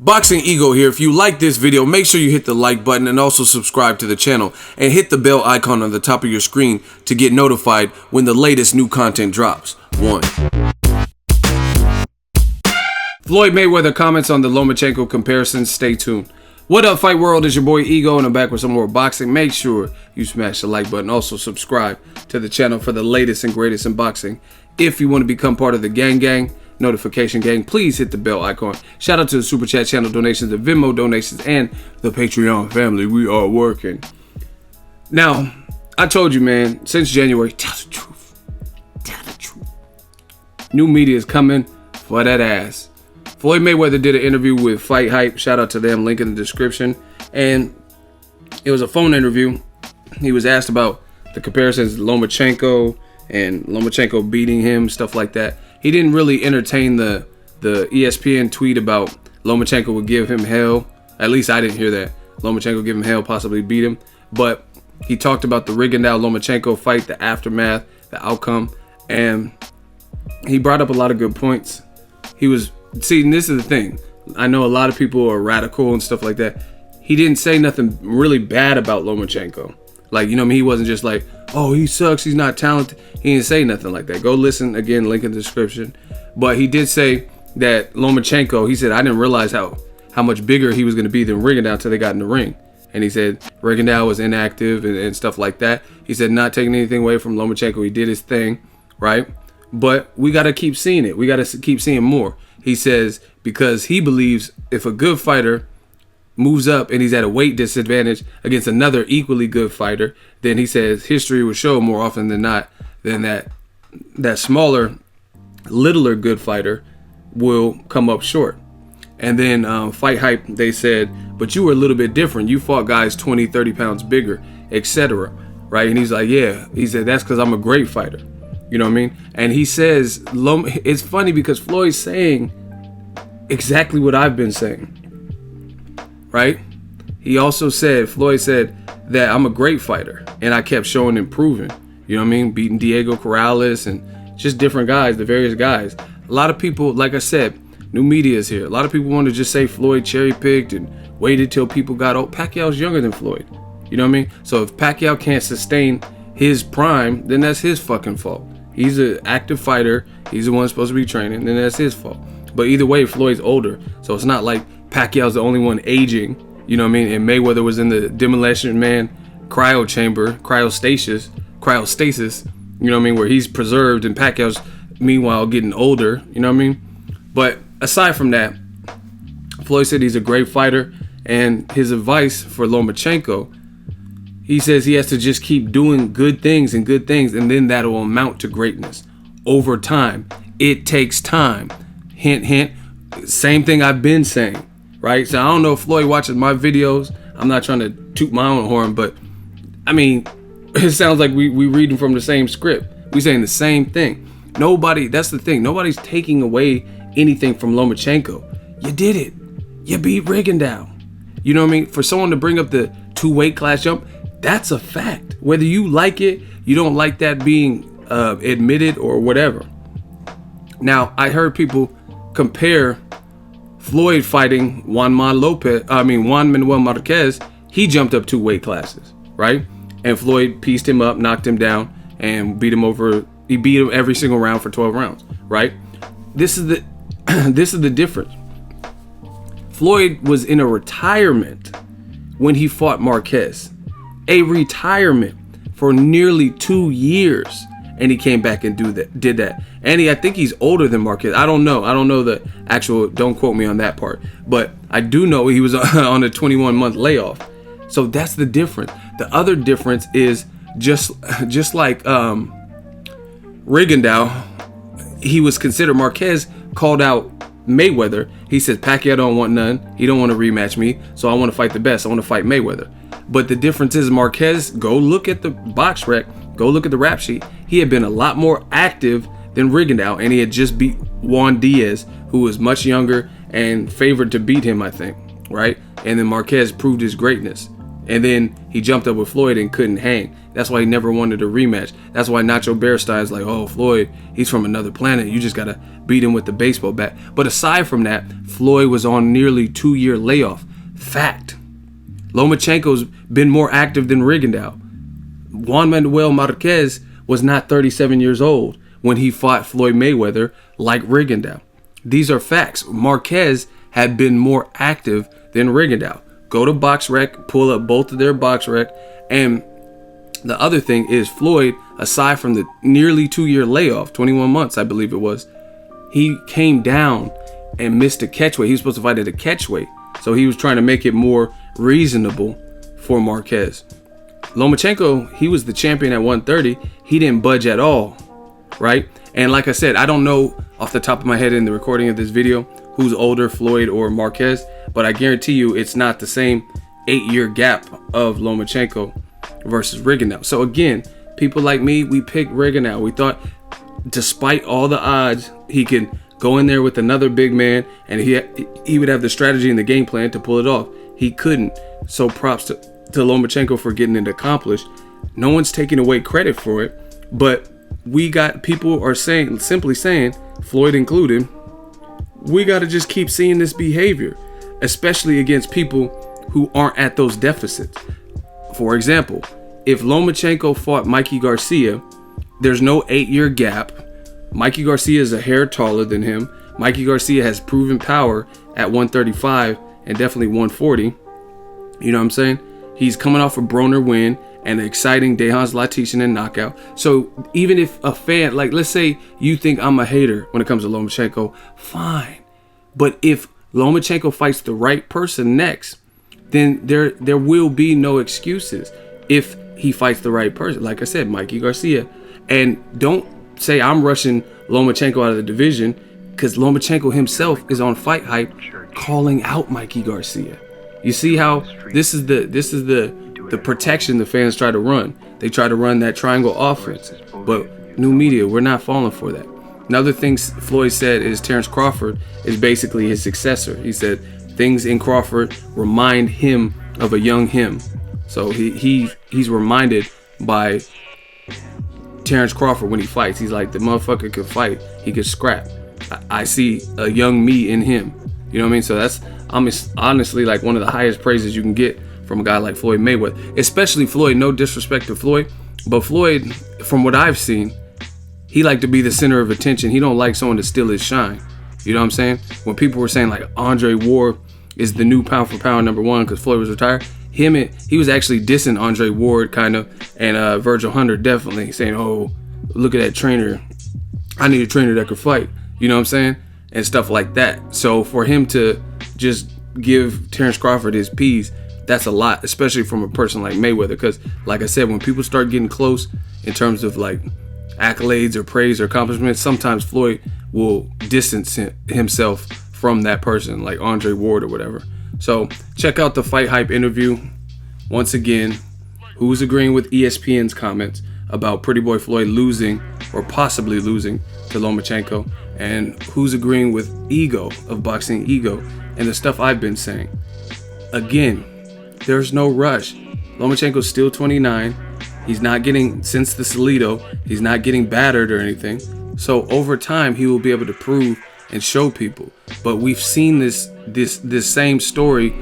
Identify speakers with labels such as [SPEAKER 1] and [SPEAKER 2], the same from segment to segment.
[SPEAKER 1] Boxing Ego here. If you like this video, make sure you hit the like button and also subscribe to the channel and hit the bell icon on the top of your screen to get notified when the latest new content drops. 1. Floyd Mayweather comments on the Lomachenko comparisons. Stay tuned. What up, Fight World? It's your boy Ego, and I'm back with some more boxing. Make sure you smash the like button. Also subscribe to the channel for the latest and greatest in boxing. If you want to become part of the gang, notification gang, please hit the bell icon. Shout out to the Super Chat channel donations, the Venmo donations, and the Patreon family. We are working. Now, I told you, man, since January, tell the truth. Tell the truth. New media is coming for that ass. Floyd Mayweather did an interview with Fight Hype. Shout out to them, link in the description. And it was a phone interview. He was asked about the comparisons to Lomachenko and Lomachenko beating him, stuff like that. He didn't really entertain the ESPN tweet about Lomachenko would give him hell. At least I didn't hear that. Lomachenko would give him hell, possibly beat him. But he talked about the Rigondeaux-Lomachenko fight, the aftermath, the outcome. And he brought up a lot of good points. See, and this is the thing. I know a lot of people are radical and stuff like that. He didn't say nothing really bad about Lomachenko. Like, you know what I mean? He wasn't just like, oh, he sucks, he's not talented. He didn't say nothing like that. Go listen, again, link in the description. But he did say that Lomachenko, he said, I didn't realize how much bigger he was going to be than Rigondeaux until they got in the ring. And he said Rigondeaux was inactive and stuff like that. He said not taking anything away from Lomachenko. He did his thing, right? But we got to keep seeing it. We got to keep seeing more. He says because he believes if a good fighter moves up and he's at a weight disadvantage against another equally good fighter, then he says history will show more often than not than that smaller, littler good fighter will come up short. And then Fight Hype, they said, but you were a little bit different. You fought guys 20, 30 pounds bigger, etc. Right? And he's like, yeah. He said, that's because I'm a great fighter. You know what I mean? And he says, it's funny because Floyd's saying exactly what I've been saying. Right? He also said, Floyd said that I'm a great fighter and I kept showing improving. You know what I mean? Beating Diego Corrales and just different guys, the various guys. A lot of people, like I said, new media is here. A lot of people want to just say Floyd cherry picked and waited till people got old. Pacquiao's younger than Floyd. You know what I mean? So if Pacquiao can't sustain his prime, then that's his fucking fault. He's an active fighter. He's the one supposed to be training, then that's his fault. But either way, Floyd's older. So it's not like Pacquiao's the only one aging, you know what I mean? And Mayweather was in the Demolition Man cryo chamber, cryostasis, you know what I mean? Where he's preserved and Pacquiao's meanwhile getting older, you know what I mean? But aside from that, Floyd said he's a great fighter, and his advice for Lomachenko, he says he has to just keep doing good things, and then that'll amount to greatness over time. It takes time. Hint, hint. Same thing I've been saying, right? So I don't know if Floyd watches my videos. I'm not trying to toot my own horn, but I mean, it sounds like we reading from the same script. We saying the same thing. That's the thing. Nobody's taking away anything from Lomachenko. You did it. You beat Rigondeaux. You know what I mean? For someone to bring up the 2 weight class jump, that's a fact. Whether you like it, you don't like that being admitted or whatever. Now, I heard people compare Floyd fighting Juan Manuel Marquez. He jumped up 2 weight classes, right? And Floyd pieced him up, knocked him down, and beat him over. He beat him every single round for 12 rounds, right? This is the difference. Floyd was in a retirement when he fought Marquez. A retirement for nearly 2 years, and he came back and did that. And I think he's older than Marquez. I don't know the actual, don't quote me on that part, but I do know he was on a 21-month layoff. So that's the difference. The other difference is just like Rigondeaux, he was considered, Marquez called out Mayweather. He says Pacquiao don't want none. He don't want to rematch me, so I want to fight the best. I want to fight Mayweather. But the difference is Marquez, go look at the box rec, go look at the rap sheet. He had been a lot more active than Rigondeaux, and he had just beat Juan Diaz, who was much younger and favored to beat him, I think, right? And then Marquez proved his greatness. And then he jumped up with Floyd and couldn't hang. That's why he never wanted a rematch. That's why Nacho Bearstein's like, oh, Floyd, he's from another planet. You just got to beat him with the baseball bat. But aside from that, Floyd was on nearly 2-year layoff. Fact. Lomachenko's been more active than Rigondeaux. Juan Manuel Marquez was not 37 years old when he fought Floyd Mayweather like Rigondeaux. These are facts. Marquez had been more active than Rigondeaux. Go to BoxRec, pull up both of their BoxRec. And the other thing is Floyd, aside from the nearly 2-year layoff, 21 months, I believe it was, he came down and missed a catchweight. He was supposed to fight at a catchweight. So he was trying to make it more reasonable for Marquez. Lomachenko, he was the champion at 130. He didn't budge at all, right? And like I said, I don't know off the top of my head in the recording of this video who's older, Floyd or Marquez, but I guarantee you it's not the same 8-year gap of Lomachenko versus Rigondeaux. So again, people like me, we picked Rigondeaux. We thought despite all the odds, he could go in there with another big man and he would have the strategy and the game plan to pull it off. He couldn't. So props to Lomachenko for getting it accomplished. No one's taking away credit for it, but we got people are saying, simply saying, Floyd included, we got to just keep seeing this behavior, especially against people who aren't at those deficits. For example, if Lomachenko fought Mikey Garcia, there's no 8-year gap. Mikey Garcia is a hair taller than him. Mikey Garcia has proven power at 135 and definitely 140. You know what I'm saying? He's coming off a Broner win and an exciting Dejan Zlaticanin knockout. So even if a fan, like let's say you think I'm a hater when it comes to Lomachenko, fine. But if Lomachenko fights the right person next, then there will be no excuses if he fights the right person. Like I said, Mikey Garcia. And don't say I'm rushing Lomachenko out of the division, because Lomachenko himself is on Fight Hype calling out Mikey Garcia. You see how this is the protection the fans try to run. They try to run that triangle offense. But new media, we're not falling for that. Another thing Floyd said is Terrence Crawford is basically his successor. He said things in Crawford remind him of a young him. So he's reminded by Terrence Crawford when he fights. He's like, the motherfucker could fight. He could scrap. I see a young me in him. You know what I mean? So that's honestly like one of the highest praises you can get from a guy like Floyd Mayweather. Especially Floyd, no disrespect to Floyd, but Floyd, from what I've seen, he like to be the center of attention. He don't like someone to steal his shine. You know what I'm saying? When people were saying like Andre Ward is the new pound for pound #1 because Floyd was retired, he was actually dissing Andre Ward kind of, and Virgil Hunter definitely saying, oh, look at that trainer. I need a trainer that could fight. You know what I'm saying? And stuff like that. So for him to just give Terrence Crawford his P's, that's a lot, especially from a person like Mayweather. Because like I said, when people start getting close in terms of like accolades or praise or accomplishments, sometimes Floyd will distance himself from that person, like Andre Ward or whatever. So check out the Fight Hype interview. Once again, who's agreeing with ESPN's comments about Pretty Boy Floyd losing or possibly losing to Lomachenko, and who's agreeing with Ego of Boxing Ego and the stuff I've been saying. Again, there's no rush. Lomachenko's still 29. He's not getting, since the Salido, he's not getting battered or anything. So over time, he will be able to prove and show people. But we've seen this same story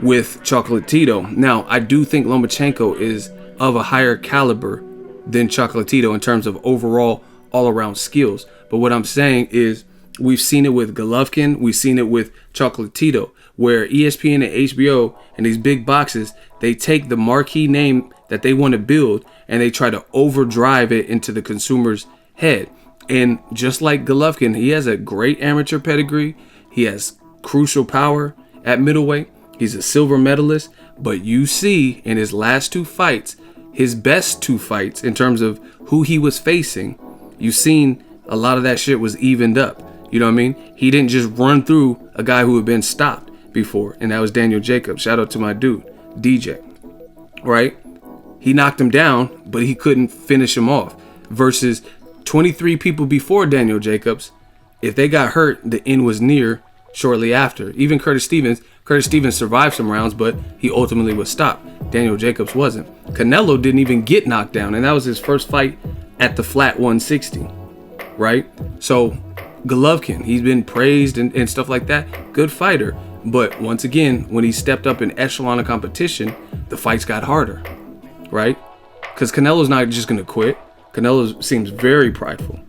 [SPEAKER 1] with Chocolatito. Now, I do think Lomachenko is of a higher caliber than Chocolatito in terms of overall all-around skills. But what I'm saying is we've seen it with Golovkin, we've seen it with Chocolatito, where ESPN and HBO and these big boxes, they take the marquee name that they want to build and they try to overdrive it into the consumer's head. And just like Golovkin, he has a great amateur pedigree. He has crucial power at middleweight. He's a silver medalist. But you see in his last 2 fights, his best 2 fights in terms of who he was facing, you've seen a lot of that shit was evened up. You know what I mean? He didn't just run through a guy who had been stopped before, and that was Daniel Jacobs. Shout out to my dude, DJ. Right? He knocked him down, but he couldn't finish him off. Versus 23 people before Daniel Jacobs, if they got hurt, the end was near shortly after. Even Curtis Stevens, Curtis Stevens survived some rounds, but he ultimately was stopped. Daniel Jacobs wasn't. Canelo didn't even get knocked down, and that was his first fight at the flat 160, right? So Golovkin, he's been praised and stuff like that. Good fighter. But once again, when he stepped up in echelon of competition, the fights got harder, right? Because Canelo's not just going to quit. Canelo seems very prideful,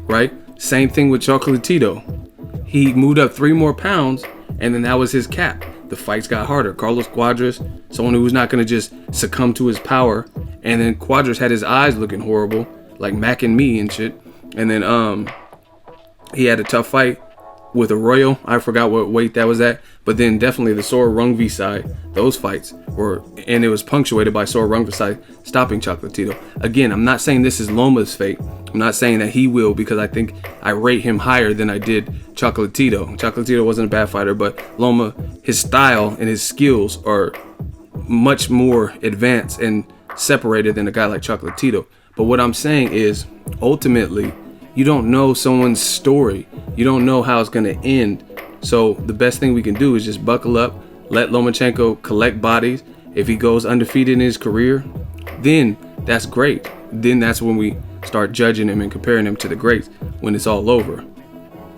[SPEAKER 1] right? Same thing with Chocolatito. He moved up 3 more pounds, and then that was his cap. The fights got harder. Carlos Cuadras, someone who was not going to just succumb to his power. And then Cuadras had his eyes looking horrible, like Mac and me and shit. And then he had a tough fight with Arroyo. I forgot what weight that was at. But then definitely the Sora Rungvisai, those fights were, and it was punctuated by Sora Rungvisai stopping Chocolatito. Again, I'm not saying this is Loma's fate. I'm not saying that he will, because I think I rate him higher than I did Chocolatito. Chocolatito wasn't a bad fighter, but Loma, his style and his skills are much more advanced and separated than a guy like Chocolatito. But what I'm saying is, ultimately, you don't know someone's story. You don't know how it's going to end. So the best thing we can do is just buckle up, let Lomachenko collect bodies. If he goes undefeated in his career, then that's great. Then that's when we start judging him and comparing him to the greats when it's all over.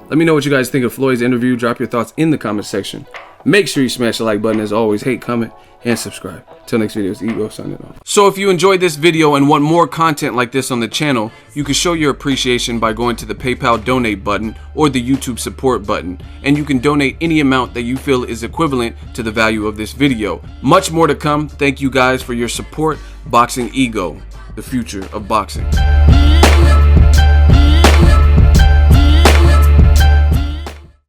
[SPEAKER 1] Let me know what you guys think of Floyd's interview. Drop your thoughts in the comment section. Make sure you smash the like button as always. Hate, comment, and subscribe. Till next video, it's Ego signing off. So if you enjoyed this video and want more content like this on the channel, you can show your appreciation by going to the PayPal donate button or the YouTube support button. And you can donate any amount that you feel is equivalent to the value of this video. Much more to come. Thank you guys for your support. Boxing Ego, the future of boxing.